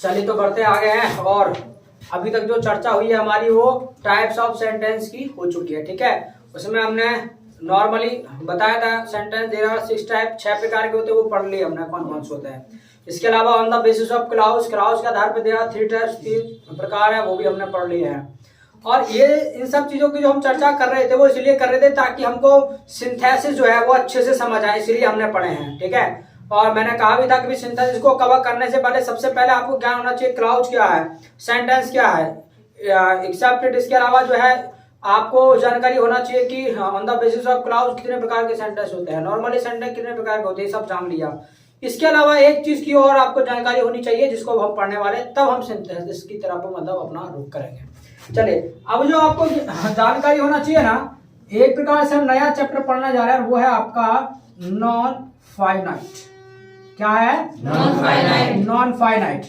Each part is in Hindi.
चलिए तो बढ़ते आगे हैं। और अभी तक जो चर्चा हुई है हमारी वो टाइप्स ऑफ सेंटेंस की हो चुकी है। ठीक है, उसमें हमने नॉर्मली बताया था सेंटेंस देयर आर 6 टाइप, 6 प्रकार के होते हैं, वो पढ़ लिए हमने कौन कौन से होते हैं। इसके अलावा on the basis of clause, clause के आधार पर देयर आर 3 टाइप्स, 3 प्रकार है, वो भी हमने पढ़ लिए हैं। और ये इन सब चीजों की जो हम चर्चा कर रहे थे वो इसलिए कर रहे थे ताकि हमको सिंथेसिस जो है वो अच्छे से समझ आए, इसलिए हमने पढ़े हैं। ठीक है, और मैंने कहा भी था कि सिंथेसिस को कवर करने से पहले सबसे पहले आपको ज्ञान होना चाहिए क्लाउज क्या है, सेंटेंस क्या है, एक्सेप्टेड। इसके अलावा जो है आपको जानकारी होना चाहिए कि on the basis of clause कितने प्रकार के सेंटेंस होते हैं, नॉर्मली सेंटेंस कितने प्रकार के होते हैं, सब जान लिया। इसके अलावा एक चीज की और आपको जानकारी होनी चाहिए जिसको हम पढ़ने वाले, तब हम सिंथेसिस की तरफ मतलब अपना रुख करेंगे। चलिए, अब जो आपको जानकारी होना चाहिए ना, एक प्रकार से हम नया चैप्टर पढ़ने जा रहे हैं, वो है आपका नॉन फाइनाइट। क्या है? Non finite. नॉन फाइनाइट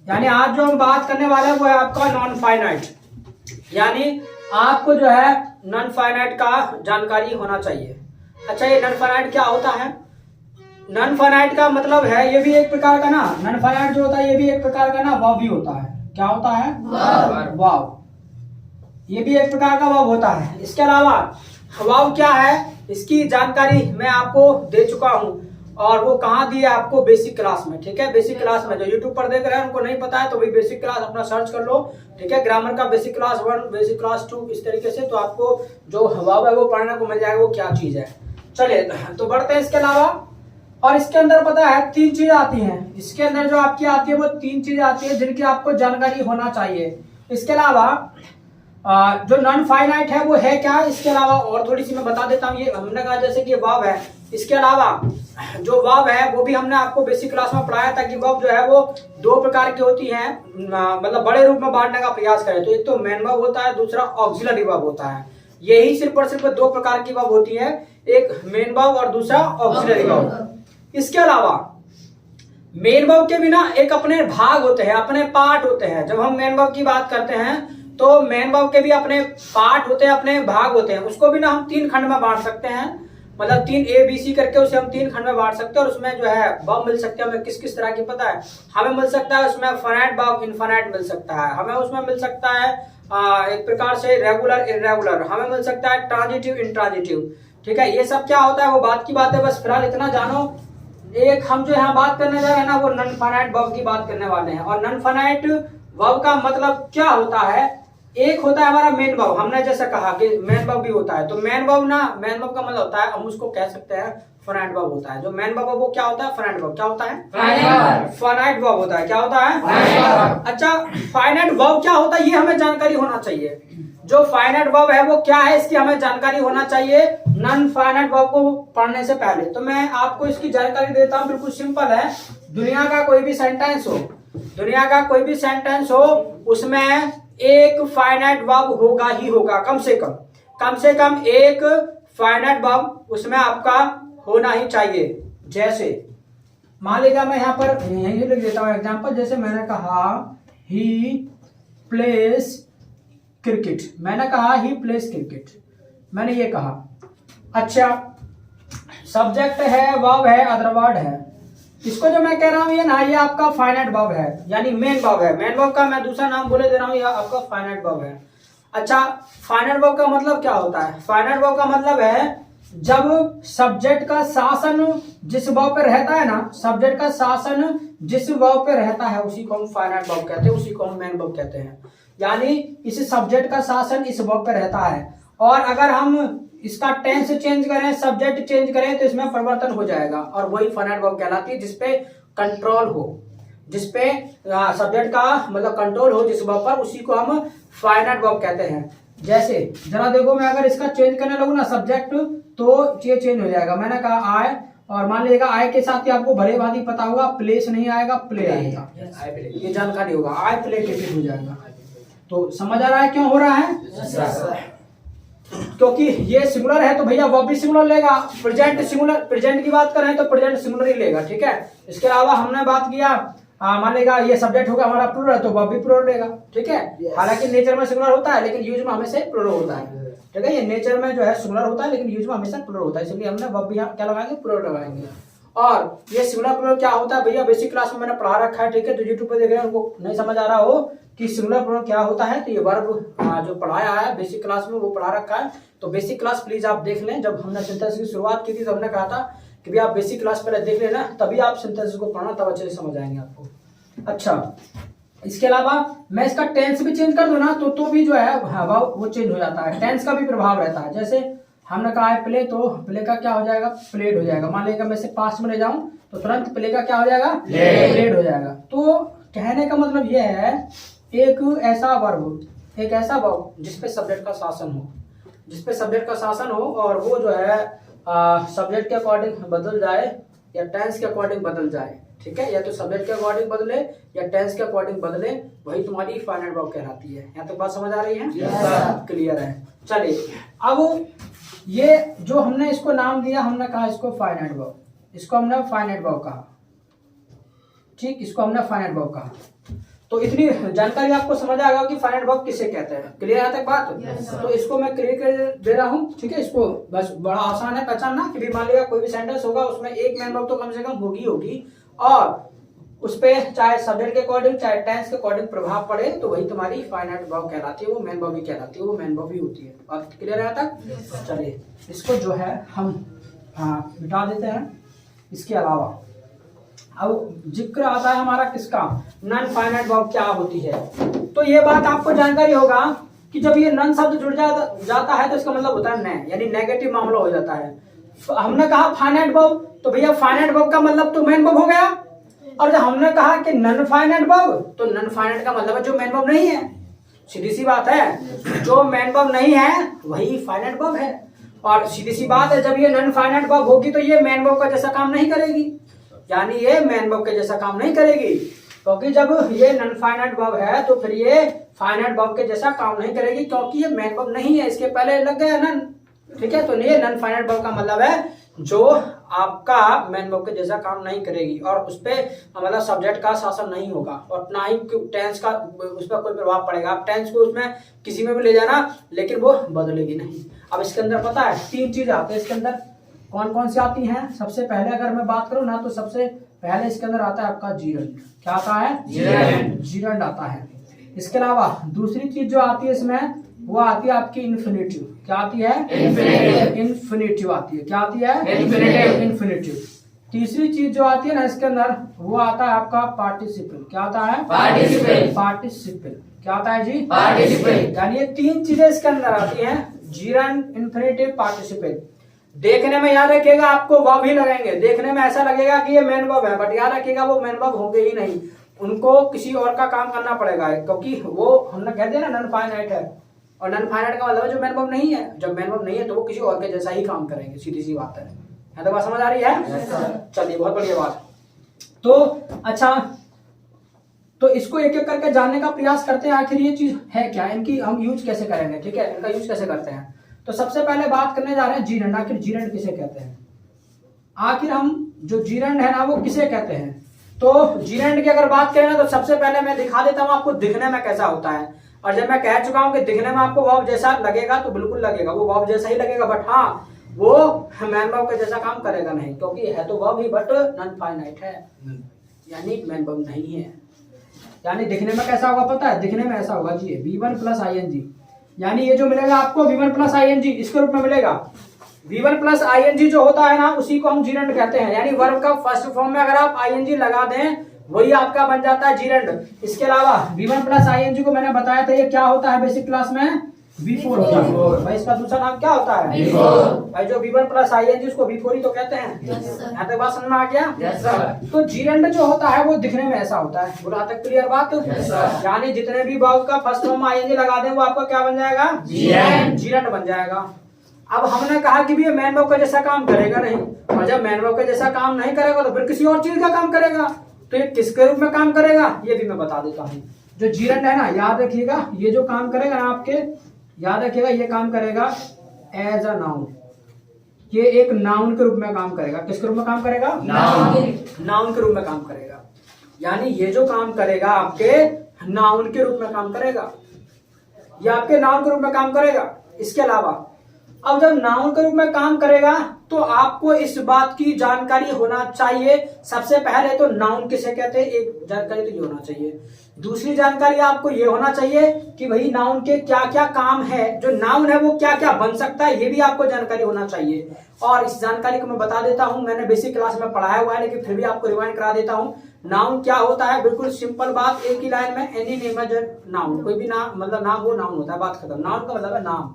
यानी आज जो हम बात करने वाले हैं वो है आपका नॉन फाइनाइट, यानी आपको जो है नॉन फाइनाइट का जानकारी होना चाहिए। अच्छा, ये नॉन फाइनाइट क्या होता है? नॉन फाइनाइट का मतलब है ये भी एक प्रकार का ना, नॉन फाइनाइट जो होता है ये भी एक प्रकार का ना वर्ब भी होता है। क्या होता है? वर्ब। ये भी एक प्रकार का वर्ब होता है। इसके अलावा वर्ब क्या है इसकी जानकारी मैं आपको दे चुका हूं, और वो कहाँ दी है आपको? बेसिक क्लास में। ठीक है, बेसिक क्लास में। जो यूट्यूब पर देख रहे हैं उनको नहीं पता है तो वही बेसिक क्लास अपना सर्च कर लो। ठीक है, ग्रामर का बेसिक क्लास 1, बेसिक क्लास 2, इस तरीके से तो आपको जो वर्ब है वो पढ़ने को मिल जाएगा वो क्या चीज है। चलिए तो बढ़ते हैं। इसके अलावा और इसके अंदर पता है 3 चीज आती हैं, इसके अंदर जो आपकी आती है वो 3 चीज आती है जिनकी आपको जानकारी होना चाहिए। इसके अलावा जो नॉन फाइनाइट है वो है क्या, इसके अलावा और थोड़ी सी मैं बता देता हूँ। ये हमने कहा जैसे कि वर्ब है, इसके अलावा जो वर्ब है वो भी हमने आपको बेसिक क्लास में पढ़ाया था कि वर्ब जो है वो 2 प्रकार की होती है, मतलब बड़े रूप में बांटने का प्रयास करें तो एक तो मेन वर्ब होता है, दूसरा ऑक्सिलरी वर्ब होता है। यही सिर्फ और सिर्फ 2 प्रकार की वर्ब होती है, एक मेन वर्ब और दूसरा ऑक्सिलरी वर्ब। इसके अलावा मेन वर्ब के बिना एक अपने भाग होते हैं, अपने पार्ट होते हैं। जब हम मेन वर्ब की बात करते हैं तो मेन वर्ब के भी अपने पार्ट होते हैं, अपने भाग होते हैं। उसको भी ना हम 3 खंड में बांट सकते हैं, मतलब 3 ABC करके उसे हम 3 खंड में बांट सकते हैं। और उसमें जो है वर्ब मिल सकते हैं हमें किस किस तरह की पता है? हमें मिल सकता है उसमें फाइनाइट वर्ब, इनफाइनाइट मिल सकता है, हमें उसमें मिल सकता है एक प्रकार से रेगुलर, इरेगुलर, हमें मिल सकता है ट्रांजिटिव, इंट्रांजिटिव। ठीक है, ये सब क्या होता है वो बात की बात है, बस फिलहाल इतना जानो। एक हम जो यहाँ बात करने जा रहे हैं ना वो नॉन फाइनाइट वर्ब की बात करने वाले हैं। और नॉन फाइनाइट वर्ब का मतलब क्या होता है? एक होता है हमारा मेन वर्ब, हमने जैसा कहा कि मेन वर्ब भी होता है, तो मेन वर्ब ना, मेन वर्ब का मतलब होता है हम उसको कह सकते हैं फाइनाइट वर्ब होता है। जो मेन वर्ब है वो क्या होता है? Finite verb. क्या होता है? फाइनाइट वर्ब होता है। क्या होता है? अच्छा, फाइनाइट वर्ब क्या होता है ये हमें जानकारी होना चाहिए। जो फाइनाइट वर्ब है वो क्या है इसकी हमें जानकारी होना चाहिए नॉन फाइनाइट वर्ब को पढ़ने से पहले। तो मैं आपको इसकी जानकारी देता हूँ, बिल्कुल सिंपल है। दुनिया का कोई भी सेंटेंस हो, दुनिया का कोई भी सेंटेंस हो, उसमें एक फाइनाइट वर्ब होगा ही होगा, कम से कम एक फाइनाइट वर्ब उसमें आपका होना ही चाहिए। जैसे मान लीजिए मैं यहाँ पर यही लिख देता हूँ एग्जांपल, जैसे मैंने कहा ही प्लेस क्रिकेट, मैंने कहा ही प्लेस क्रिकेट, मैंने ये कहा। अच्छा, सब्जेक्ट है, वर्ब है, अदर वर्ड है। इसको जो मैं कह रहा हूँ ये ना, ये आपका फाइनाइट वर्ब है, यानी मेन वर्ब है। मेन वर्ब का मैं दूसरा नाम बोले दे रहा हूँ, ये आपका फाइनाइट वर्ब है। अच्छा, फाइनाइट वर्ब का मतलब क्या होता है? फाइनाइट वर्ब का मतलब है जब सब्जेक्ट का शासन जिस वर्ब पे रहता है ना, सब्जेक्ट का शासन जिस वर्ब पे रहता है उसी को हम फाइनाइट वर्ब कहते हैं, उसी को हम मेन वर्ब कहते हैं। यानी इस सब्जेक्ट का शासन इस वर्ब पे रहता है, और अगर हम इसका टेंस चेंज करें, सब्जेक्ट चेंज करें तो इसमें परिवर्तन हो जाएगा, और वही फाइनाइट वर्ब कहलाती है। जिसपे कंट्रोल हो, जिसपे सब्जेक्ट का मतलब कंट्रोल हो जिस वर्ब पर, उसी को हम फाइनाइट वर्ब कहते हैं। जैसे जरा देखो, मैं अगर इसका चेंज करने लगूँ ना सब्जेक्ट, तो ये चेंज हो जाएगा। मैंने कहा आय, और मान लीजिएगा आय के साथ ही आपको भले भांति पता होगा प्लेस नहीं आएगा, प्ले आएगा, ये जानकारी होगा। आय प्ले क्रिकेट हो जाएगा। तो समझ आ रहा है क्यों हो रहा है? क्योंकि ये सिंगुलर है तो भैया वर्ब भी सिंगुलर लेगा। प्रेजेंट सिंगुलर, प्रेजेंट की बात करें तो प्रेजेंट सिंगुलर ही लेगा। ठीक है, इसके अलावा हमने बात किया मान लेगा ये सब्जेक्ट होगा हमारा प्लूरल, तो वर्ब भी प्लूरल लेगा। ठीक है, हालांकि नेचर में सिंगुलर होता है लेकिन यूज में हमेशा प्लूरल होता है। ठीक है, ये नेचर में जो है सिंगुलर होता है लेकिन यूज में हमेशा प्लूरल होता है, इसलिए हमने वर्ब भी क्या लगाएंगे? प्लूरल लगाएंगे। और ये सिंगुलर प्लूरल क्या होता है भैया, बेसिक क्लास में मैंने पढ़ा रखा है, ठीक है। तो यूट्यूब पे देख रहे हैं उनको नहीं समझ आ रहा हो कि सिंगुलर प्लूरल क्या होता है, तो ये वर्ब जो पढ़ाया है बेसिक क्लास में वो पढ़ा रखा है। तो बेसिक क्लास प्लीज आप देख लें। जब हमने सिंथेसिस की शुरुआत की थी तो हमने कहा था कि भैया आप बेसिक क्लास पहले देख लेना, तभी आप सिंथेसिस को पढ़ना, तब अच्छे से समझ आएंगे आपको। अच्छा, इसके अलावा मैं इसका टेंस भी चेंज कर दूं ना तो भी जो है वो चेंज हो जाता है, टेंस का भी प्रभाव रहता है। जैसे हमने कहा है प्ले, तो प्ले का क्या हो जाएगा, प्लेड हो जाएगा। मान लीजिए मैं इसे पास्ट में ले जाऊं तो तुरंत प्ले का क्या हो जाएगा, प्लेड हो जाएगा। तो कहने का मतलब यह है एक ऐसा वर्ब जिसपे सब्जेक्ट का शासन हो, जिसपे सब्जेक्ट का शासन हो और वो जो है सब्जेक्ट के अकॉर्डिंग बदल जाए या टेंस के अकॉर्डिंग बदल जाए, ठीक है। या तो सब्जेक्ट के अकॉर्डिंग बदले या टेंस के अकॉर्डिंग बदले, वही तुम्हारी फाइनाइट वर्ब कहलाती है। यहाँ तक बात समझ आ रही है? क्लियर है। चलिए, अब ये जो हमने इसको नाम दिया, हमने कहा इसको फाइनाइट वर्ब, इसको हमने फाइनाइट वर्ब कहा, ठीक, इसको हमने फाइनाइट वर्ब कहा। तो इतनी जानकारी आपको समझ आ गया कि फाइनाइट वर्ब किसे कहते हैं। क्लियर है तक बात? तो इसको मैं क्लियर कर दे रहा हूँ, ठीक है। इसको बस बड़ा आसान है पहचानना कि मान लिया कोई भी सेंटेंस होगा उसमें एक मेन वर्ब तो कम से कम होगी और उस पे चाहे सब्जेक्ट के अकॉर्डिंग चाहे टेंस के अकॉर्डिंग प्रभाव पड़े तो वही तुम्हारी फाइनाइट वर्ब कहलाती है, वो मेन वर्ब भी कहलाती है, वो मेन वर्ब भी होती है। बात क्लियर है तक? चलिए, इसको जो है हम मिटा देते हैं। इसके अलावा अब जिक्र आता है हमारा किसका, नॉन फाइनाइट वर्ब क्या होती है। तो ये बात आपको जानकारी होगा कि जब ये नॉन शब्द जुड़ जाता है तो इसका मतलब होता है न, यानी नेगेटिव मामला हो जाता है। तो हमने कहा फाइनाइट वर्ब, तो भैया फाइनाइट वर्ब का मतलब तो मेन वर्ब हो गया। और जब हमने कहा कि नॉन फाइनाइट वर्ब, तो नॉन फाइनाइट का मतलब है जो मेन वर्ब नहीं है। सीधी सी बात है, जो मेन वर्ब नहीं है वही फाइनाइट वर्ब है। और सीधी सी बात है, जब ये नॉन फाइनाइट वर्ब होगी तो ये मेन वर्ब का जैसा काम नहीं करेगी, यानी ये मेन वर्ब के जैसा काम नहीं करेगी, क्योंकि जब ये नॉन फाइनाइट वर्ब है तो फिर ये फाइनाइट वर्ब के जैसा काम नहीं करेगी, क्योंकि ये मेन वर्ब नहीं है, इसके पहले लग गया नॉन, ठीक है। तो ये नॉन फाइनाइट वर्ब का मतलब है जो आपका मेन वर्ब के जैसा काम नहीं करेगी और उस पे मतलब सब्जेक्ट का शासन नहीं होगा और ना ही टेंस का उस पर कोई प्रभाव पड़ेगा। आप टेंस को उसमें किसी में भी ले जाना लेकिन वो बदलेगी नहीं। अब इसके अंदर पता है 3 चीज आते हैं इसके अंदर, कौन कौन सी आती हैं। सबसे पहले अगर मैं बात करूं ना तो सबसे पहले इसके अंदर आता है आपका जीरंड। क्या आता है? जीरंड आता है। इसके अलावा दूसरी चीज जो आती है इसमें वो आती है आपकी इन्फिनेटिव। क्या आती है? इन्फिनेटिव आती है। क्या आती है? इन्फिनेटिव। तीसरी चीज जो आती है ना इसके अंदर वो आता है आपका पार्टिसिपल। क्या आता है? पार्टिसिपल। क्या आता है जी? पार्टिसिपल। यानी ये 3 चीजें इसके अंदर आती हैं, जीरंड, इन्फिनेटिव, पार्टिसिपल। देखने में याद रखिएगा आपको वर्ब ही लगेंगे, देखने में ऐसा लगेगा कि ये मेन वर्ब है, बट याद रखिएगा वो मेन वर्ब होंगे ही नहीं, उनको किसी और का काम करना पड़ेगा, क्योंकि वो हमने कहते हैं ना नॉन फाइनाइट है और नॉन फाइनाइट का मतलब जो मेन वर्ब नहीं है। जब मेन वर्ब नहीं है तो वो किसी और के जैसा ही काम करेंगे, सीधी सी बात है। तो बात समझ आ रही है? चलिए, बहुत बढ़िया बात। तो अच्छा, तो इसको एक एक करके जानने का प्रयास करते हैं, आखिर ये चीज है क्या, इनकी हम यूज कैसे करेंगे, ठीक है, इनका यूज कैसे करते हैं। तो सबसे पहले बात करने जा रहे हैं जीरंड। आखिर जीरंड किसे कहते हैं, आखिर हम जो जीरंड है ना वो किसे कहते हैं। तो जीरंड की अगर बात करें ना तो सबसे पहले मैं दिखा देता हूं आपको दिखने में कैसा होता है। और जब मैं कह चुका हूं कि दिखने में आपको वर्ब जैसा लगेगा तो बिल्कुल लगेगा, वो वर्ब जैसा ही लगेगा, बट हाँ वो मेन वर्ब के जैसा काम करेगा नहीं, क्योंकि है तो verb he but non finite है, यानी मेन वर्ब नहीं है। यानी दिखने में कैसा होगा पता है? दिखने में ऐसा होगा जी V1 प्लस ING, यानी ये जो मिलेगा आपको V1 प्लस ING इसके रूप में मिलेगा। V1 प्लस ING जो होता है ना उसी को हम जीरंड कहते हैं, यानी वर्ब का फर्स्ट फॉर्म में अगर आप ING लगा दें वही आपका बन जाता है जीरंड। इसके अलावा V1 प्लस ING को मैंने बताया था ये क्या होता है बेसिक क्लास में, V4 होता है भाई। इसका दूसरा नाम क्या होता है? V4। भाई जो V1 प्लस ING उसको V4 ही तो कहते हैं। यहाँ तक बात समझ में आ गया? तो जीरंड जो होता है वो दिखने में ऐसा होता है। बोला तक क्लियर बात? यानी जितने भी वर्ब का फर्स्ट फॉर्म में ING लगा दें वो आपका क्या बन जाएगा? जीरंड बन जाएगा। अब हमने कहा कि भी ये मेन वर्ब का जैसा काम करेगा नहीं, और जब मेन वर्ब का जैसा काम नहीं करेगा तो फिर किसी और चीज का काम करेगा। तो ये किसके रूप में काम करेगा ये भी मैं बता देता हूँ। जो जीरंड है ना, याद रखिएगा, ये जो काम करेगा ना आपके, याद रखिएगा ये काम करेगा एज अ नाउन। ये एक नाउन के रूप में काम करेगा। किसके रूप में काम करेगा? नाउन के रूप में काम करेगा। यानी ये जो काम करेगा आपके नाउन के रूप में काम करेगा, ये आपके नाउन के रूप में काम करेगा। इसके अलावा अब जब नाउन के रूप में काम करेगा तो आपको इस बात की जानकारी होना चाहिए। सबसे पहले तो नाउन किसे कहते हैं, एक जानकारी तो ये होना चाहिए। दूसरी जानकारी आपको ये होना चाहिए कि भाई नाउन के क्या क्या काम है, जो नाउन है वो क्या क्या बन सकता है, ये भी आपको जानकारी होना चाहिए। और इस जानकारी को मैं बता देता हूं, मैंने बेसिक क्लास में पढ़ाया हुआ है लेकिन फिर भी आपको रिवाइंड करा देता हूं। नाउन क्या होता है, बिल्कुल सिंपल बात, एक ही लाइन में, एनी नेम इज नाउन। कोई भी नाम मतलब नाम वो नाउन होता है, बात खत्म। नाउन का मतलब है नाम।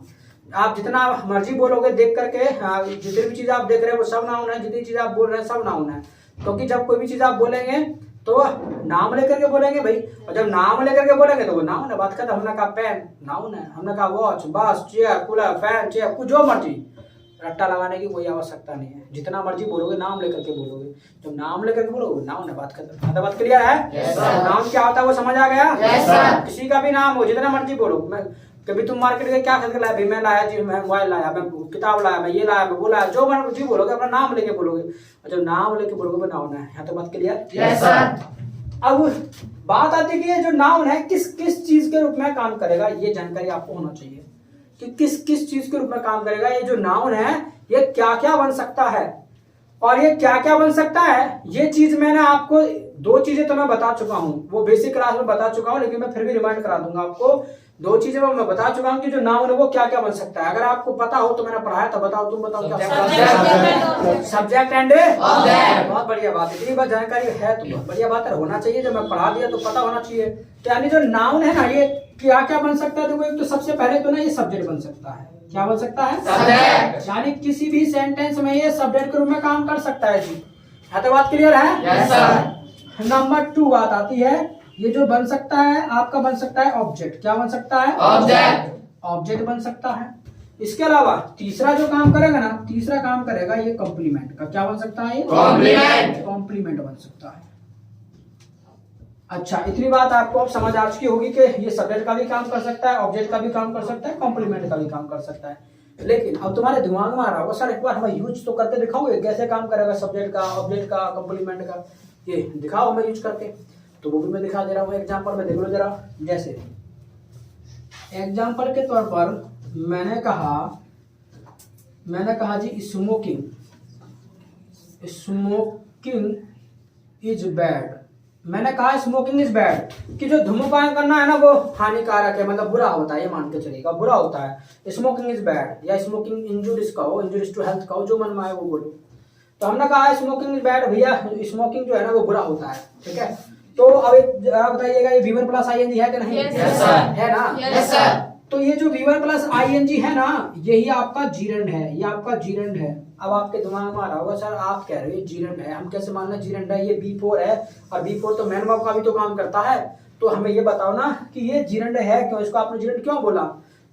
आप जितना मर्जी बोलोगे देख करके, जितनी भी चीज आप देख रहे हैं वो सब नाउन है, जितनी चीज आप बोल रहे हैं सब नाउन है। क्योंकि जब कोई भी चीज आप बोलेंगे तो नाम लेकर के बोलेंगे भाई, और जब नाम लेकर के बोलेंगे तो वो नाउन है, बात खत्म। हमने कहा पेन नाउन है, हमने कहा वॉच, बस, चेयर, कूलर, फैन, चेयर, कुछ जो मर्जी, रट्टा लगाने की कोई आवश्यकता नहीं है। जितना मर्जी बोलोगे नाम लेकर के बोलोगे, जब नाम लेकर के बोलोगे नाउन है, बात खत्म। बात क्लियर है? नाम क्या होता है वो समझ आ गया? किसी का भी नाम हो, जितना मर्जी बोलो। मैं कभी तुम मार्केट में क्या खरीद के लाया, भाई मैं लाया जी, मैं मोबाइल लाया, मैं किताब लाया, मैं ये लाया, मैं वो लाया, जो मर्जी बोलोगे अपना नाम लेके बोलोगे, और जब नाम लेके बोलोगे वो नाउन है। यहाँ तो बात क्लियर? अब बात आती है कि ये जो नाउन है किस किस चीज के रूप में काम करेगा, ये जानकारी आपको होना चाहिए कि किस किस चीज के रूप में काम करेगा। ये जो नाउन है ये क्या क्या बन सकता है, और ये क्या क्या बन सकता है, ये चीज मैंने आपको दो चीजें तो मैं बता चुका हूं, वो बेसिक क्लास में बता चुका हूं, लेकिन मैं फिर भी रिमाइंड करा दूंगा आपको। दो चीजें मैं बता चुका हूं कि जो नाउन है वो क्या क्या बन सकता है। अगर आपको पता हो तो मैंने पढ़ाया था, बताओ, तुम बताओ क्या? Subject and object. बहुत बढ़िया बात, इतनी बात जानकारी है तो बहुत बढ़िया बात है, होना चाहिए। जब मैं पढ़ा दिया तो पता होना चाहिए। तो यानी जो नाउन है ना, ये क्या क्या बन सकता है, देखो एक तो सबसे पहले तो ना ये सब्जेक्ट बन सकता है। क्या बन सकता है? सब्जेक्ट। यानी किसी भी सेंटेंस में ये सब्जेक्ट के रूप में काम कर सकता है जी। है तो बात क्लियर है? Yes sir. नंबर 2 बात आती है, ये जो बन सकता है आपका बन सकता है ऑब्जेक्ट। क्या बन सकता है? ऑब्जेक्ट। ऑब्जेक्ट बन सकता है। इसके अलावा तीसरा जो काम करेगा ना, तीसरा काम करेगा ये कॉम्प्लीमेंट का। क्या बन सकता है? कॉम्प्लीमेंट। कॉम्प्लीमेंट बन सकता है। अच्छा, इतनी बात आपको अब समझ आ चुकी होगी कि ये सब्जेक्ट का भी काम कर सकता है, ऑब्जेक्ट का भी काम कर सकता है, कॉम्प्लीमेंट का भी काम कर सकता है। लेकिन अब तुम्हारे दिमाग में आ रहा होगा सर एक बार हमें यूज तो करके दिखाओगे, कैसे काम करेगा सब्जेक्ट का, ऑब्जेक्ट का, कॉम्प्लीमेंट का, ये दिखाओ हमें यूज करके। तो वो भी मैं दिखा दे रहा हूँ एग्जाम्पल में, देख लो जरा। जैसे एग्जाम्पल के तौर पर मैंने कहा जी स्मोकिंग, स्मोकिंग इज बैड। मैंने कहा स्मोकिंग इज बैड कि जो धूम्रपान करना है ना वो हानिकारक है, मतलब बुरा होता है, ये मान के चलिएगा बुरा होता है। स्मोकिंग इज बैड या स्मोकिंग इंजुरियस का हो, इंजुरियस टू हेल्थ का हो, जो मन में आए वो बोलो। तो हमने कहा स्मोकिंग इज बैड, भैया स्मोकिंग जो है ना वो बुरा होता है, ठीक है। तो अब एक जरा बताइएगा ये V1 प्लस ING है कि नहीं? yes, है ना? yes, तो ये जो V1 प्लस ING है ना, यही आपका जीरंड है, ये आपका जीरंड है। अब आपके दिमाग में आ रहा होगा सर आप कह रहे हो जीरंड है, हम कैसे मानना जीरंड है, ये B4 है, और B4 तो मैन वर्ब का भी तो काम करता है। तो हमें ये बताओ ना कि ये जीरंड है क्यों, इसको आपने जीरंड क्यों बोला।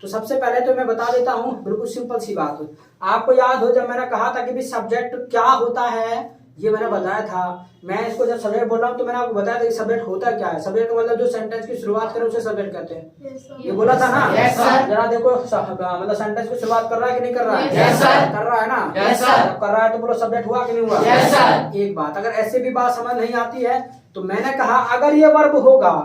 तो सबसे पहले तो मैं बता देता हूँ, बिल्कुल सिंपल सी बात। आपको याद हो जब मैंने कहा था कि भी सब्जेक्ट क्या होता है, ये मैंने बताया था। मैं इसको जब सब्जेक्ट बोल रहा हूँ तो मैंने आपको बताया था कि सब्जेक्ट होता क्या है। सब्जेक्ट मतलब जो सेंटेंस की शुरुआत करे उसे सब्जेक्ट कहते हैं। ये बोला था ना? जरा देखो मतलब सेंटेंस की शुरुआत कर रहा है कि नहीं कर रहा है? कर रहा है ना? कर रहा है तो बोलो सब्जेक्ट हुआ कि नहीं हुआ? एक बात, अगर ऐसे भी बात समझ नहीं आती है तो मैंने कहा अगर ये वर्ब होगा,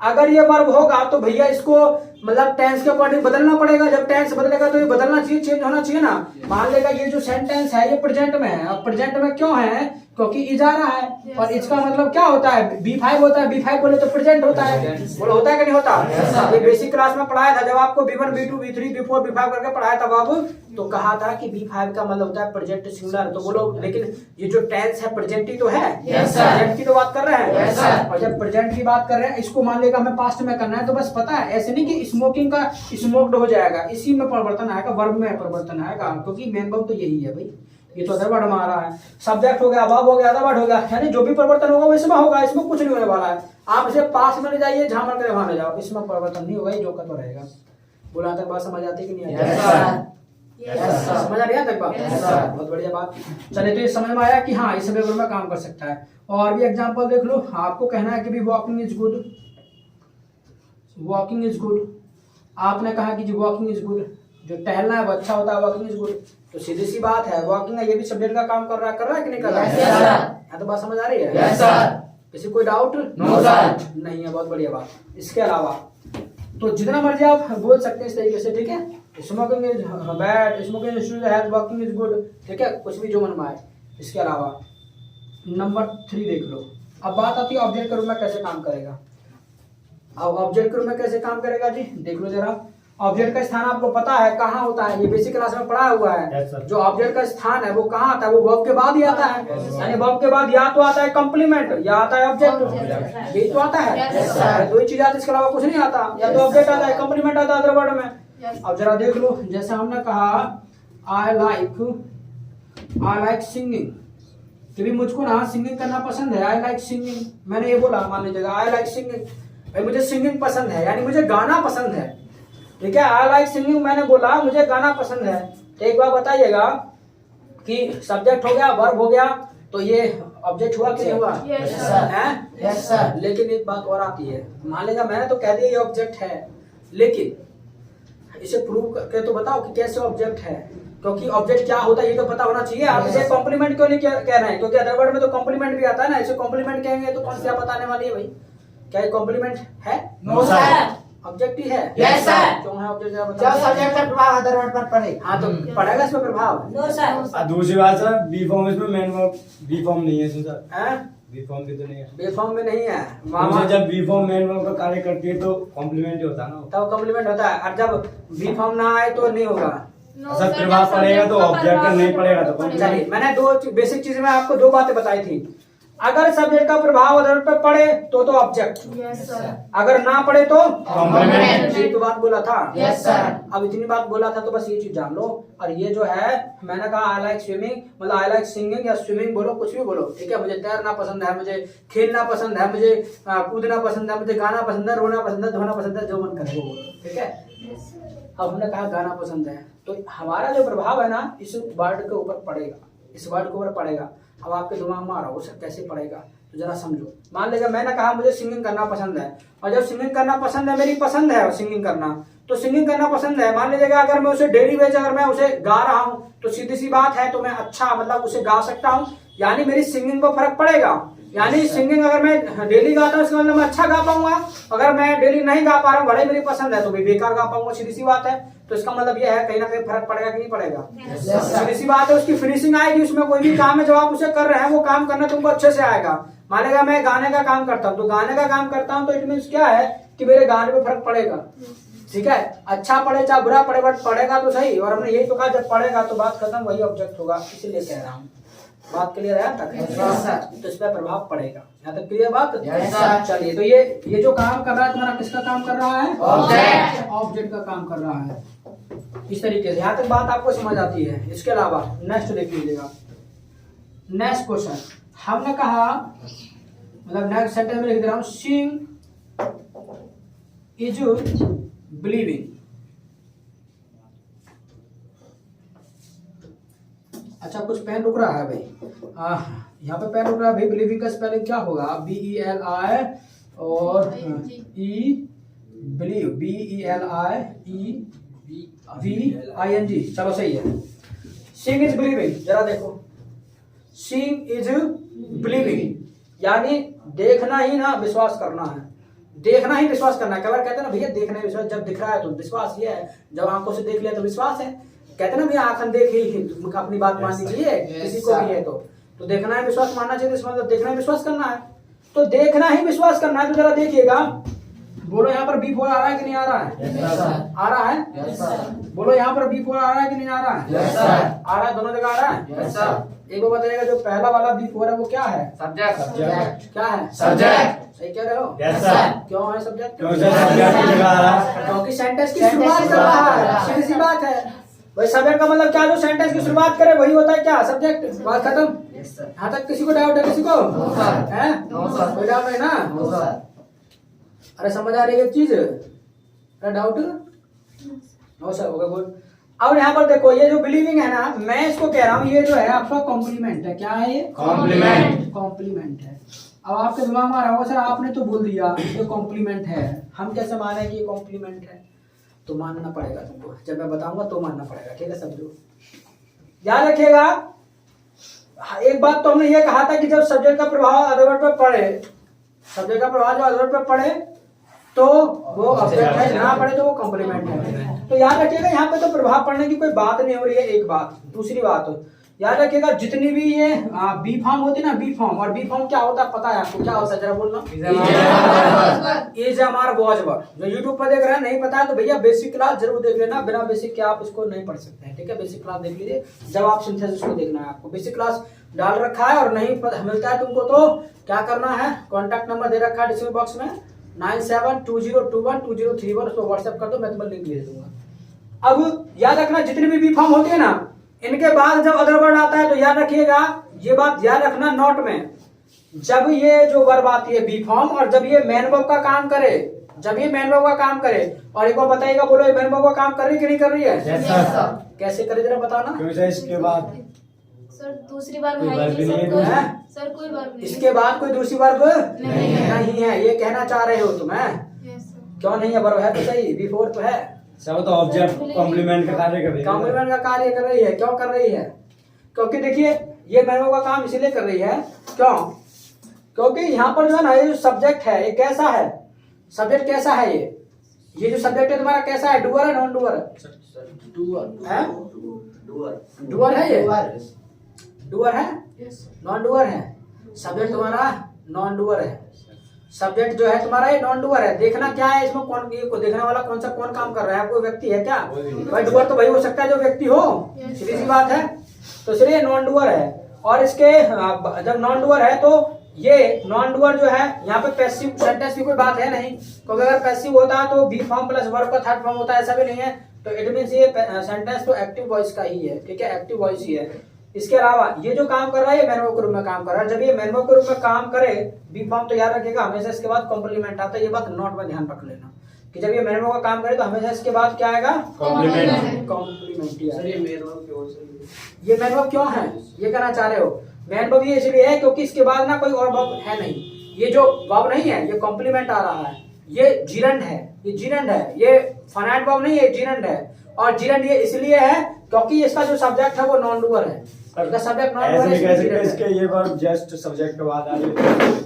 अगर ये वर्ब होगा तो भैया इसको मतलब टेंस के अकॉर्डिंग बदलना पड़ेगा। जब टेंस बदलेगा तो ये बदलना चाहिए, चेंज होना चाहिए ना। मान लेगा ये जो सेंटेंस है ये प्रेजेंट में है, अब प्रेजेंट में क्यों है? क्योंकि इजारा है, और इसका मतलब क्या होता है? B5 होता है। B5 बोले तो प्रेजेंट होता है, बोलो होता है कि नहीं होता? ये बेसिक क्लास में पढ़ाया था जब आपको B1 B2 B3 B4 B5 करके पढ़ाया था बाबू, तो कहा था कि B5 का मतलब होता है प्रेजेंट सिंगुलर। तो बोलो लेकिन ये जो टेंस है प्रेजेंट ही तो है, प्रेजेंट की तो बात कर रहे हैं। और जब प्रेजेंट की बात कर रहे हैं इसको मान लेगा हमें पास्ट में करना है, तो बस पता है ऐसे नहीं कि स्मोकिंग का स्मोक्ड हो जाएगा, इसी में परिवर्तन आएगा, वर्ब में परिवर्तन आएगा, क्योंकि मेन वर्ब तो यही है भाई। ये तो अदर वर्ड में आ रहा है, सब्जेक्ट हो गया, वर्ब हो गया, अदर वर्ड हो गया, यानी जो भी परिवर्तन होगा वो इसमें होगा, इसमें कुछ नहीं होने वाला है। आप इसे पास में ले जाइए, जहां मन करे वहां ले जाओ, इसमें परिवर्तन नहीं होगा, ये जो का तो रहेगा। बोला तक बात समझ आती कि नहीं आती? समझ आ रही है तक बात? बहुत बढ़िया बात। चलिए तो ये समझ में आया कि हाँ इस सभी में काम कर सकता है। और भी एग्जांपल देख लो। आपको कहना है कि भी walking is good, walking is good. आपने कहा कि जी वॉकिंग इज गुड, जो टहलना है वो अच्छा होता है, वॉकिंग इज गुड। तो सीधी सी बात है, वॉकिंग है ये भी सब्जेक्ट का काम कर रहा है कि नहीं कर रहा है? तो बात समझ आ रही है? Yes sir. किसी कोई डाउट? No sir. नहीं है, बहुत बढ़िया बात। इसके अलावा तो जितना मर्जी आप बोल सकते हैं इस तरीके से, ठीक है। Smoking is bad, smoking is health, working is good, ठीक है, कुछ भी जो मन में आए। इसके अलावा नंबर 3 देख लो। अब बात आती है ऑब्जेक्ट के रूप में कैसे काम करेगा। अब ऑब्जेक्ट के रूप में कैसे काम करेगा जी, देख लो जरा। ऑब्जेक्ट का स्थान आपको पता है कहाँ होता है, ये बेसिक क्लास में पढ़ा हुआ है। जो ऑब्जेक्ट का स्थान है वो कहाँ आता है, वो वर्ब के बाद ही आता है। यानी वर्ब के बाद या तो आता है कॉम्प्लीमेंट या आता है ऑब्जेक्ट, यही तो आता है। दो ही चीज आती है, इसके अलावा कुछ नहीं आता। या तो ऑब्जेक्ट आता है, कॉम्प्लीमेंट आता है अदर वर्ड में। अब जरा देख लो, जैसे हमने कहा आई लाइक सिंगिंग, कि मुझको ना सिंगिंग करना पसंद है। आई लाइक सिंगिंग, मैंने ये बोला, मान लीजिएगा आई लाइक सिंगिंग, भाई मुझे सिंगिंग पसंद है, यानी मुझे गाना पसंद है, ठीक है। आई लाइक सिंगिंग मैंने बोला, मुझे गाना पसंद है। तो एक बार बताइएगा कि सब्जेक्ट हो गया, वर्ब हो गया, तो ये ऑब्जेक्ट हुआ कि नहीं हुआ? Yes sir. लेकिन एक बात और आती है, मान लीजिए मैंने तो कह दिया ये ऑब्जेक्ट है, लेकिन इसे प्रूव करके तो बताओ कि कैसे ऑब्जेक्ट है, क्योंकि ऑब्जेक्ट क्या होता है ये तो पता होना चाहिए। आप इसे कॉम्प्लीमेंट क्यों नहीं कह रहे हैं, क्योंकि अदर वर्ड में तो कॉम्प्लीमेंट भी आता है ना। इसे कॉम्प्लीमेंट कहेंगे तो कौन सी बताने वाली है भाई, क्या ये कॉम्प्लीमेंट है? No sir. ऑब्जेक्ट ही है? Yes sir. क्यों है ऑब्जेक्ट? जब सब्जेक्ट का प्रभाव अदर वर्ड पर पड़े। हाँ, तो पड़ेगा इसमें प्रभाव? No sir. दूसरी बात सर, बी फॉर्म इसमें मेन वर्ब बी फॉर्म नहीं है सर। हैं? बी फॉर्म भी तो नहीं है। बी फॉर्म में नहीं है। तो जब बी फॉर्म मेन वर्ब का कार्य करती है तो कॉम्प्लीमेंट ही होता है ना, तब कॉम्प्लीमेंट होता है। और जब बी फॉर्म ना आए तो नहीं होगा। सर प्रभाव पड़ेगा तो ऑब्जेक्ट नहीं पड़ेगा तो चलिए, मैंने दो बेसिक चीजें मैं आपको दो बातें बताई थी। अगर सब्जेक्ट का प्रभाव अदर पर पड़े तो ऑब्जेक्ट, अगर ना पड़े तो कॉम्प्लीमेंट। यही तो बात बोला था। Yes sir. अब इतनी बात बोला था तो बस ये चीज जान लो। और ये जो है मैंने कहा आई लाइक स्विमिंग, मतलब आई लाइक सिंगिंग या स्विमिंग बोलो, कुछ भी बोलो, ठीक है। मुझे तैरना पसंद है, मुझे खेलना पसंद है, मुझे कूदना पसंद है, मुझे गाना पसंद है, रोना पसंद है, धोना पसंद है, जो मन करे वो बोलो, ठीक है। अब हमने कहा गाना पसंद है, तो हमारा जो प्रभाव है ना इस वर्ड के ऊपर पड़ेगा, इस वर्ड के ऊपर पड़ेगा। अब आपके दिमाग में आ रहा हो सर कैसे पड़ेगा, तो जरा समझो। मान लीजिए मैंने कहा मुझे सिंगिंग करना पसंद है, और जब सिंगिंग करना पसंद है, मेरी पसंद है सिंगिंग करना, तो सिंगिंग करना पसंद है। मान लीजिएगा अगर मैं उसे डेली बेस अगर मैं उसे गा रहा हूँ तो सीधी सी बात है, तो मैं अच्छा मतलब उसे गा सकता हूँ, यानी मेरी सिंगिंग को फर्क पड़ेगा। यानी सिंगिंग अगर मैं डेली गाता हूँ इसका मतलब मैं अच्छा गा पाऊंगा, अगर मैं डेली नहीं गा पा रहा हूँ, भले मेरी पसंद है, तो भी बेकार गा पाऊंगा, सीधी सी बात है। तो इसका मतलब ये है कहीं ना कहीं फर्क पड़ेगा कि नहीं पड़ेगा? सीधी सी बात है, उसकी फिनिशिंग आएगी। उसमें कोई भी काम है जो आप उसे कर रहे हैं वो काम करना तुमको अच्छे से आएगा। मानेगा मैं गाने का काम करता हूँ, तो गाने का काम करता हूँ तो इट मीन्स क्या है कि मेरे गाने में फर्क पड़ेगा, ठीक है। अच्छा पड़े चाहे बुरा पड़े, बट पड़ेगा तो सही। और हमने यही तो कहा जब पड़ेगा तो बात खत्म, वही ऑब्जेक्ट होगा, इसीलिए कह रहा हूँ। बात क्लियर है तक? तो इस पर प्रभाव पड़ेगा। यहाँ तक क्लियर बात? चलिए, तो ये जो काम कर रहा है तुम्हारा, किसका काम कर रहा है? ऑब्जेक्ट का काम कर रहा है। इस तरीके से यहाँ तक बात आपको समझ आती है। इसके अलावा नेक्स्ट देख लीजिएगा। नेक्स्ट क्वेश्चन हमने कहा, मतलब नेक्स्ट सेंटेंस में लिख दे रहा हूँ, सीइंग इज बिलीविंग। अच्छा, कुछ पेन रुक रहा है भाई, यहाँ पे पेन रुक रहा है भाई। बिलीविंग का स्पेलिंग क्या होगा? BELI और E बिलीव, BELIEVING। चलो सही है। सीइंग इज बिलीविंग, जरा देखो, सीइंग इज बिलीविंग यानी देखना ही ना विश्वास करना है, देखना ही विश्वास करना है। कई बार कहते हैं ना भैया देखना ही विश्वास, जब दिख रहा है तो विश्वास ये है, जब आंखों से देख लिया तो विश्वास है। कहते हैं ना भैया आंख देख ही अपनी बात माननी चाहिए, किसी को भी है तो देखना है विश्वास मानना चाहिए, तो मतलब देखना है विश्वास करना है, तो देखना ही विश्वास करना है। तो जरा देखिएगा, बोलो यहाँ पर B4 आ रहा है कि नहीं आ रहा है? आ रहा है? बोलो यहाँ पर B4 आ रहा है कि नहीं आ रहा है? आ रहा है, दोनों जगह आ रहा है। एक बार बताइएगा, जो पहला वाला B4 है वो क्या है? सब्जेक्ट। क्या है? सब्जेक्ट। सही कह रहे हो? क्यों है सब्जेक्ट? क्योंकि सेंटेंस की शुरुआत कर रहा है, सीधी सी बात है भाई। सब्जेक्ट का मतलब क्या? जो सेंटेंस की शुरुआत करे वही होता है क्या? सब्जेक्ट। बात खत्म। यहाँ तक किसी को डाउट है? किसी को है? कोई डाउट है ना? अरे समझ आ रही है एक चीज? अरे doubt? No sir, okay good. अब यहाँ पर देखो, ये जो बिलीविंग है ना, मैं इसको कह रहा हूँ ये जो है आपका कॉम्प्लीमेंट है। क्या है ये? कॉम्प्लीमेंट है। अब आपके दिमाग में आ रहा होगा सर आपने तो बोल दिया ये कॉम्प्लीमेंट है, हम कैसे माने कि ये कॉम्प्लीमेंट है? तो मानना पड़ेगा तुमको, जब मैं बताऊंगा तो मानना पड़ेगा, ठीक है। समझो, याद रखिएगा। एक बात तो हमने ये कहा था कि जब सब्जेक्ट का प्रभाव अदर वर्ड पर पड़े, सब्जेक्ट का प्रभाव जो अदर वर्ड पर पड़े तो वो ऑब्जेक्ट है, ना पढ़े तो वो कॉम्प्लीमेंट है। तो याद रखिएगा यहाँ पे तो प्रभाव पड़ने की कोई बात नहीं हो रही है। एक बात, दूसरी बात याद रखिएगा जितनी भी ये बी फॉर्म होती है ना, बी फॉर्म, और बी फॉर्म क्या होता है पता है आपको? क्या होता है जरा बोलना। Is am are was verb. जो यूट्यूब पर देख रहे हैं नहीं पता है तो भैया बेसिक क्लास जरूर देख लेना, बिना बेसिक के आप इसको नहीं पढ़ सकते हैं, ठीक है। बेसिक क्लास देख लीजिए, जब आप सिंथेसिस को देखना है आपको। बेसिक क्लास डाल रखा है और नहीं मिलता है तुमको तो क्या करना है, कॉन्टैक्ट नंबर दे रखा है डिस्क्रिप्शन बॉक्स में 9720212031, उसको व्हाट्सएप कर दो, मैं तुम्हें लिंक भेज दूंगा। अब याद रखना जितनी भी बी फॉर्म होती है ना, इनके बाद जब अदर वर्ड आता है तो याद रखिएगा, ये बात याद रखना नोट में, जब ये जो वर्ब आती है बी फॉर्म और जब ये मेन वर्ब का काम करे, जब ये मेन वर्ब का काम करे, और एक बार बताइएगा, बोलो ये मेन वर्ब का काम कर रही है कि नहीं कर रही है? yes, sir. कैसे करे जरा बताना। क्योंकि इसके बाद सर दूसरी बार कोई वर्ब नहीं नहीं सर, है? सर कोई वर्ब नहीं। इसके बाद कोई दूसरी वर्ब नहीं है। नहीं है, ये कहना चाह रहे हो तुम? है यस सर। क्यों नहीं है? वर्ब है तो सही, बिफोर तो है। सब तो ऑब्जेक्ट कॉम्प्लीमेंट का कार्य कर रही है। कॉम्प्लीमेंट का कार्य कर रही है। क्यों कर रही है? क्योंकि देखिए ये मेन वर्ब का काम इसीलिए कर रही है, क्यों? क्योंकि यहाँ पर जो है ना, ये जो सब्जेक्ट है ये कैसा है? सब्जेक्ट कैसा है? ये जो सब्जेक्ट है तुम्हारा कैसा है? डूअर है नॉन डूअर है? डूअर है, ये डूअर है नॉन डूअर है? सब्जेक्ट तुम्हारा नॉन डूअर है। सब्जेक्ट जो है तुम्हारा ये नॉन डूअर है। देखना क्या है इसमें, कौन ये को देखने वाला कौन सा कौन काम कर रहा है? कोई व्यक्ति है क्या? भाई डूअर तो वही हो सकता है जो व्यक्ति हो, सीधी सी बात है। तो इसलिए नॉन डूअर है। और इसके जब नॉन डूअर है तो ये नॉन डूअर जो है यहाँ पे पैसिव सेंटेंस की कोई बात है नहीं, क्योंकि अगर पैसिव होता तो बी फॉर्म प्लस वर्ब का थर्ड फॉर्म होता है, ऐसा भी नहीं है। तो इट मींस ये सेंटेंस तो एक्टिव वॉइस का ही है, ठीक है, एक्टिव वॉइस ही है। इसके अलावा ये जो काम कर रहा है ये मेन वर्ब के रूप में काम कर रहा है। जब ये मेन वर्ब के रूप में काम करे बी फॉर्म, तो याद रखिएगा हमेशा इसके बाद कॉम्प्लीमेंट आता है। ये बात नोट में ध्यान रख लेना कि जब ये मेन वर्ब का काम करे तो हमेशा इसके बाद क्या आएगा? कॉम्प्लीमेंट। कॉम्प्लीमेंट। ये मेन वर्ब क्यों है ये कहना चाह रहे हो? मेन वर्ब ये इसलिए है क्योंकि इसके बाद ना कोई और वर्ब है नहीं। ये जो वर्ब नहीं है ये कॉम्प्लीमेंट आ रहा है, ये जीरंड है, ये जीरंड है, ये फाइनाइट वर्ब नहीं है, जीरंड है। और जीरंड ये इसलिए है क्योंकि इसका जो सब्जेक्ट है वो नॉन डूअर है। इसका सब्जेक्ट नॉन डूअर ऐसे है, कैसे इसके ये वर्ब जस्ट सब्जेक्ट के बाद आ रही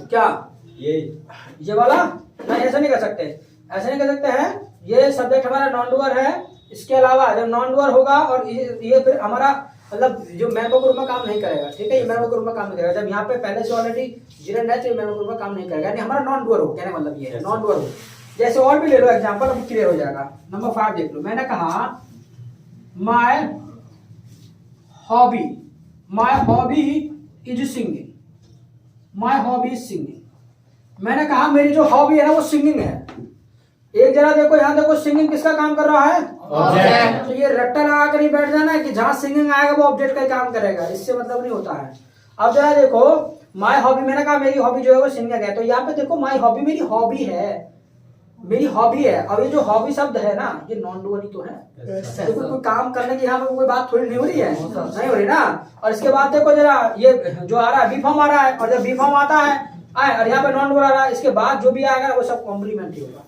क्या ये वाला? नहीं, ऐसा नहीं कर सकते, ऐसे नहीं कर सकते हैं। ये सब्जेक्ट हमारा नॉन डूअर है। इसके अलावा जब नॉन डूअर होगा और ये फिर हमारा मतलब जो मेन वर्ब के रूप में काम नहीं करेगा, ठीक है, ये मेन वर्ब के रूप में काम नहीं करेगा। जब यहाँ पे पहले से ऑलरेडी जीरंड है तो ये मेन वर्ब के रूप में काम नहीं करेगा, यानी हमारा नॉन डूअर हो। कहने का मतलब ये है नॉन डूअर हो। जैसे और भी ले लो एग्जांपल, अब क्लियर हो जाएगा। नंबर 5 देख लो। मैंने कहा my hobby is singing. My hobby is singing. मैंने कहा मेरी जो हॉबी है ना वो सिंगिंग है। एक जरा देखो यहाँ देखो, सिंगिंग किसका काम कर रहा है? ऑब्जेक्ट। तो ये रट्टा लगा कर नहीं बैठ जाना है कि जहां सिंगिंग आएगा वो ऑब्जेक्ट का ही काम करेगा, इससे मतलब नहीं होता है। अब जरा देखो माय हॉबी, मैंने कहा मेरी हॉबी जो है वो सिंगिंग है। तो यहाँ पे देखो माय हॉबी मेरी हॉबी है, मेरी हॉबी है। अब ये जो हॉबी शब्द है ना ये नॉन डूअर ही तो है, तो कोई काम करने की यहाँ पे कोई बात थोड़ी नहीं हो रही है, नहीं हो रही ना। और इसके बाद देखो जरा ये जो आ रहा है बी फॉर्म आ रहा है, और जब बी फॉर्म आता है और यहाँ पे नॉन डूअर आ रहा है, इसके बाद जो भी आएगा वो सब कॉम्प्लीमेंट ही होगा।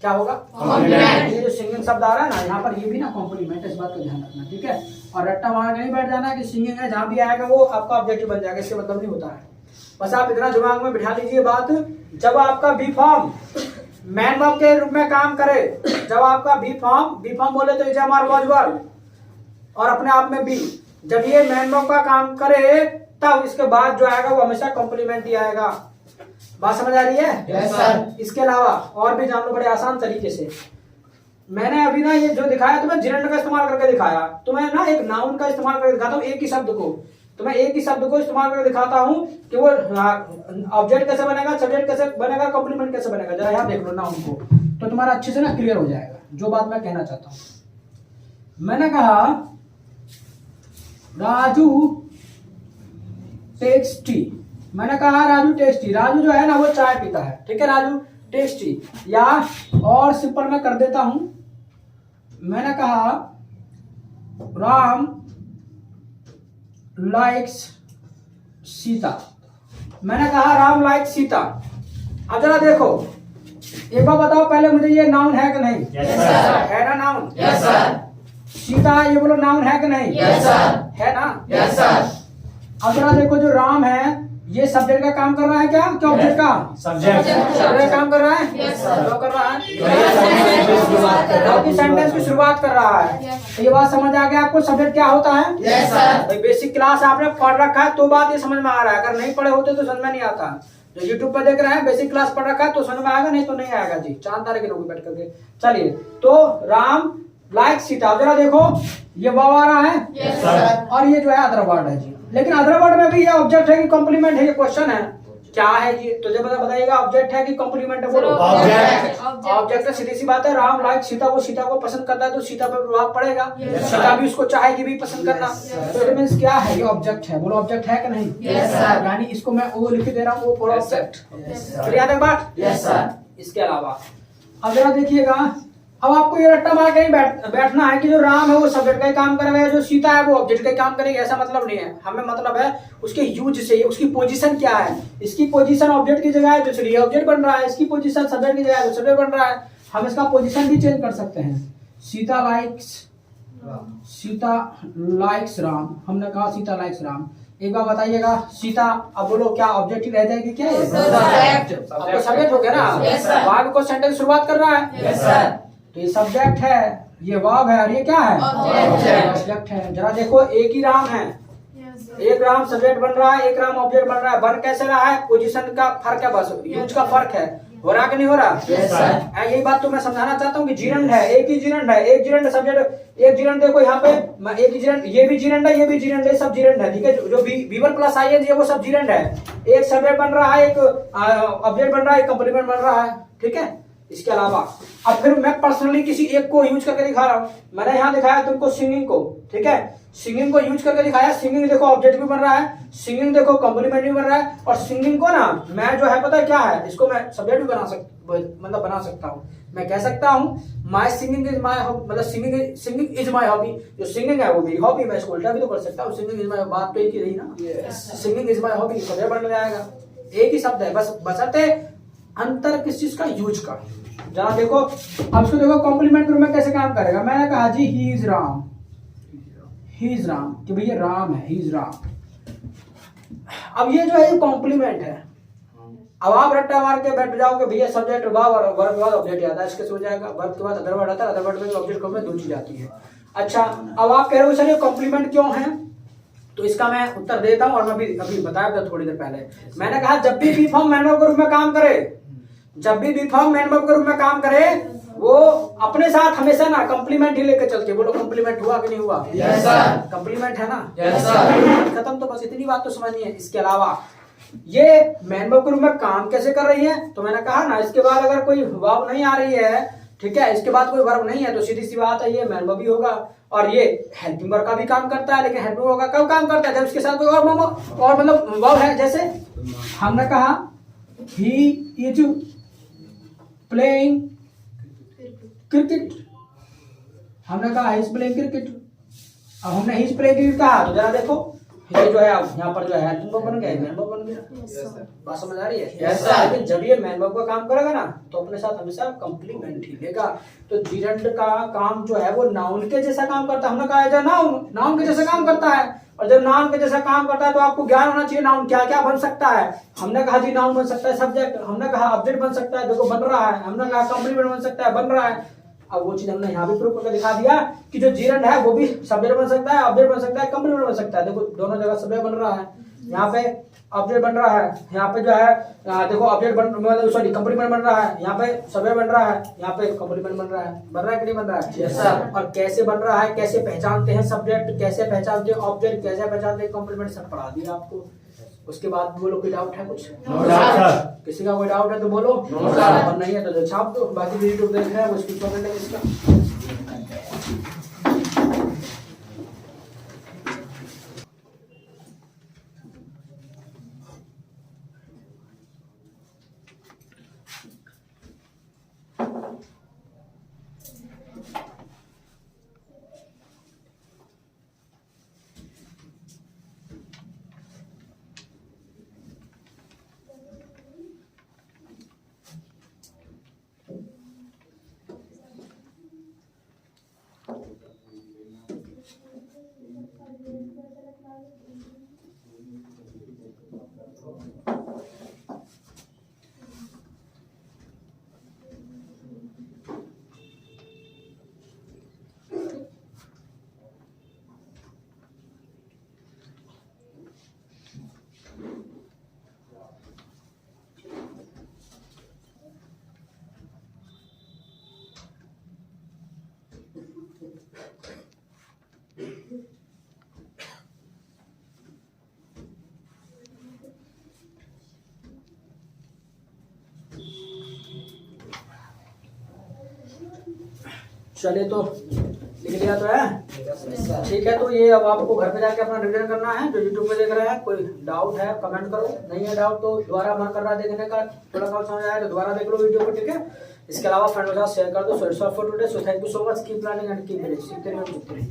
क्या होगा? कॉम्प्लीमेंट। ये जो सिंगिंग शब्द आ रहा है ना यहाँ पर, ये भी ना कॉम्प्लीमेंट है, इस बात का ध्यान रखना, ठीक है। और रट्टा मार के नहीं बैठ जाना कि सिंगिंग है, जहाँ भी आएगा वो आपका ऑब्जेक्टिव बन जाएगा, इससे मतलब नहीं होता है। बस आप इतना दिमाग में बिठा लीजिए बात, जब आपका बी फॉर्म मेन वर्ब के रूप में काम करे, जब आपका बी फॉर्म बोले तो is am are was verb और अपने आप में बी, जब ये मेन वर्ब का काम करे तब इसके बाद जो आएगा वो हमेशा कॉम्प्लीमेंट ही आएगा। बात समझ आ रही है? Yes sir. इसके अलावा और भी जान लो बड़े आसान तरीके से। मैंने अभी ना ये जो दिखाया तुम्हें जिरंड का इस्तेमाल करके दिखाया, तुम्हें ना एक नाउन का इस्तेमाल करके दिखाता हूँ, एक ही शब्द को तुम्हें एक ही शब्द को इस्तेमाल करके दिखाता हूँ कि वो ऑब्जेक्ट कैसे बनेगा, सब्जेक्ट कैसे बनेगा, कॉम्प्लीमेंट कैसे बनेगा। जरा यहाँ देख लो नाउन को, तो तुम्हारा अच्छे से ना क्लियर हो जाएगा जो बात मैं कहना चाहता हूँ। मैंने कहा राजू टेक्स टी। मैंने कहा राजू टेक्स टी। राजू जो है ना वो चाय पीता है, ठीक है, राजू टेक्स टी। या और सिंपल मैं कर देता हूं, मैंने कहा राम लाइक्स सीता। मैंने कहा राम लाइक्स सीता। अब जरा देखो एक बार बताओ पहले मुझे, ये नाउन है कि नहीं? Yes sir. है ना नाउन? Yes sir. सीता ये बोलो नाउन है कि नहीं? Yes sir. है ना? Yes sir. अब जरा देखो जो राम है ये सब्जेक्ट का काम कर रहा है क्या ऑब्जेक्ट का? सब्जेक्ट सब्जेक्ट काम कर रहा है। Yes, sir. क्या कर रहा है? Yes, सेंटेंस की शुरुआत कर रहा है। तो ये बात समझ आ गया आपको सब्जेक्ट क्या होता है? Yes sir. भाई बेसिक क्लास आपने पढ़ रखा है तो बात ये समझ में आ रहा है, अगर नहीं पढ़े होते तो समझ में नहीं आता। जो यूट्यूब पर देख रहे हैं बेसिक क्लास पढ़ रखा है तो समझ में आएगा, नहीं तो नहीं आएगा जी, चांद तारे के लोग बैठ करके। चलिए, तो राम लाइक सीता, जरा देखो ये वाव आ रहा है Yes, sir. और ये जो है अदर वर्ड है जी। लेकिन अदर वर्ड में भी ये ऑब्जेक्ट है कि कॉम्प्लीमेंट है, ये क्वेश्चन है क्या है जी? तो जब बताइएगा ऑब्जेक्ट है कि कॉम्प्लीमेंट है, बोलो। ऑब्जेक्ट है, सीधी सी बात है। राम लाइक सीता, वो सीता को पसंद करता है तो सीता पर प्रभाव पड़ेगा। Yes, सीता भी उसको चाहेगी भी पसंद करना। Yes, तो इट मींस क्या है? ये ऑब्जेक्ट है, बोलो ऑब्जेक्ट है कि नहीं? Yes, sir. यानी इसको मैं ओ लिख दे रहा हूँ, ओ फॉर ऑब्जेक्ट। क्लियर है बात? Yes sir. इसके अलावा अब जरा देखिएगा, अब आपको ये रट्टा मार के ही बैठना है कि जो राम है वो सब्जेक्ट का ही काम करेगा, जो सीता है वो ऑब्जेक्ट का ही काम करेगी, ऐसा मतलब नहीं है। हमें मतलब है उसके यूज से, उसकी पोजीशन क्या है। इसकी पोजीशन ऑब्जेक्ट की जगह है तो इसलिए ऑब्जेक्ट बन रहा है, इसकी पोजीशन सब्जेक्ट की जगह है तो सब्जेक्ट बन रहा है। हम इसका पोजीशन भी चेंज कर सकते हैं। सीता लाइक्स राम, हमने कहा सीता लाइक्स राम। एक बार बताइएगा, सीता, अब बोलो क्या ऑब्जेक्ट ही रह जाएगी क्या? ये Subject. अब तो सब्जेक्ट हो गया ना। Yes, sir. वाव को सेंटेंस शुरुआत कर रहा है। Yes sir. तो ये सब्जेक्ट है, ये वाव है और ये क्या है? Object. ऑब्जेक्ट है। जरा देखो एक ही राम है, एक राम सब्जेक्ट बन रहा है, एक राम ऑब्जेक्ट बन रहा है। बन कैसे रहा है? पोजीशन का फर्क है, बस यूज का फर्क है। हो रहा कि नहीं हो रहा? Yes, sir. यही बात तो मैं समझाना चाहता हूँ कि जीरंड है, एक ही जीरंड है, एक जीरंड सब्जेक्ट, एक जीरंड देखो यहाँ पे, एक ही जीरंड, ये भी जीरंड है, ये भी जीरंड है, सब जीरंड है, ठीक है। जो V1 प्लस आई है वो सब जीरंड है। एक सब्जेक्ट बन रहा है, एक ऑब्जेक्ट बन रहा है, एक कंप्लीमेंट बन रहा है, ठीक है। इसके अलावा अब फिर मैं पर्सनली किसी एक को यूज करके दिखा रहा हूँ। मैंने यहाँ दिखाया तुमको सिंगिंग को, ठीक है। सिंगिंग को यूज करके दिखाया। सिंगिंग देखो ऑब्जेक्ट भी बन रहा है, सिंगिंग देखो कॉम्प्लीमेंट भी बन रहा है। और सिंगिंग को ना मैं जो है पता है क्या है, इसको मैं सब्जेक्ट भी बना सकता हूँ। मैं कह सकता हूँ माई सिंगिंग इज माई हॉबी, मतलब सिंगिंग इज माई हॉबी। जो सिंगिंग है वो मेरी हॉबी, मैं इसको उल्टा भी तो कर सकता हूँ। सिंगिंग इज माई, बात तो एक ही रही ना। Singing is my hobby subject बन जाएगा, एक ही शब्द है, बस बशर्ते अंतर किस चीज का, यूज का। जरा देखो, अब इसको देखो कॉम्प्लीमेंट में कैसे काम करेगा। मैंने कहा जी ही इज राम, कि भैया राम है, ही इज राम। अब ये जो है ये कॉम्प्लीमेंट है। अब आप रट्टा मार के बैठ जाओगे भैया सब्जेक्ट वर्ब और वर्ब के बाद ऑब्जेक्ट आता है, इसके हो जाएगा। वर्ब के बाद अदर वर्ड आता है, अदर वर्ड में ऑब्जेक्ट में दो चीज आती है। अच्छा, अब आप कह रहे हो सर ये कॉम्प्लीमेंट क्यों है? तो इसका मैं उत्तर देता हूं। और मैं अभी बताया था थोड़ी देर पहले, मैंने कहा जब भी बी फॉर्म मैन वर्ब के रूप में काम करे, जब भी बी फॉर्म मैन वर्ब के रूप में काम करे, वो अपने साथ हमेशा ना कॉम्प्लीमेंट ही लेकर चलती है। बोलो कॉम्प्लीमेंट हुआ कि नहीं हुआ? Yes sir. कॉम्प्लीमेंट है ना? Yes sir. खत्म। तो बस इतनी बात तो समझनी है। इसके अलावा ये मैन वर्ब के रूप में काम कैसे कर रही है? तो मैंने कहा ना, इसके बाद अगर कोई वर्ब नहीं आ रही है, ठीक है, इसके बाद कोई वर्ब नहीं है, तो सीधी सी बात है ये मैन वर्ब ही होगा। और ये हेल्पिंग वर्ब का भी काम करता है, लेकिन हेल्पिंग वर्ब का कब काम करता है? जब इसके साथ कोई और मतलब वर्ब है। जैसे हमने कहा ही इज प्लेइंग क्रिकेट, हमने कहा ही इज प्लेइंग क्रिकेट। अब हमने ही इज प्लेइंग क्रिकेट कहा, तो जरा देखो ये जो है यहाँ पर जो है हेल्पिंग वर्ब बन गया, मैन वर्ब बन गया। बात समझ आ रही है? Yes, sir. लेकिन जब ये मैन वर्ब का काम करेगा ना, तो अपने साथ हमेशा कॉम्प्लीमेंट ही लेगा। तो जीरंड का काम जो है वो नाउन के जैसा काम करता है। हमने कहा है नाउन के जैसा काम करता है। और जब नाउन के जैसा काम करता है तो आपको ज्ञान होना चाहिए नाउन क्या क्या बन सकता है। हमने कहा जी नाउन बन सकता है सब्जेक्ट, हमने कहा ऑब्जेक्ट बन सकता है, देखो बन रहा है। हमने कहा कॉम्प्लीमेंट बन सकता है, बन रहा है। अब वो चीज हमने यहाँ भी प्रूव करके दिखा दिया कि जो जीरंड है वो भी सब्जेक्ट बन सकता है, ऑब्जेक्ट बन सकता है, कॉम्प्लीमेंट बन सकता है। देखो दोनों जगह सब्जेक्ट बन रहा है, यहाँ पे ऑब्जेक्ट बन रहा है, यहाँ पे जो है देखो ऑब्जेक्ट मतलब सॉरी कॉम्प्लीमेंट बन रहा है, यहाँ पे सब्जेक्ट बन रहा है, यहाँ पे कॉम्प्लीमेंट बन रहा है कि नहीं बन रहा है? Yes sir. और कैसे बन रहा है, कैसे पहचानते हैं सब्जेक्ट, कैसे पहचानते हैं ऑब्जेक्ट, कैसे पहचानते हैं कॉम्प्लीमेंट, सब पढ़ा दिया आपको। उसके बाद बोलो कोई डाउट है कुछ? No doubt sir. किसी का कोई डाउट है तो बोलो, नो डाउट। और नहीं है तो छाप दो। बाकी यूट्यूब देख रहे हैं वो स्क्रीन कर लेंगे इसका। चलिए तो लिख लिया तो है, ठीक है। तो ये अब आपको घर पे जाके अपना रिवीजन करना है। जो यूट्यूब में देख रहा है, कोई डाउट है कमेंट करो, नहीं है डाउट तो दोबारा मन कर रहा है देखने का, थोड़ा बहुत समझ आया तो दोबारा देख लो वीडियो को, ठीक है। इसके अलावा फ्रेंड के साथ शेयर कर दो। So it's all for today, so thank you so much, keep learning and keep सीखते रहिए।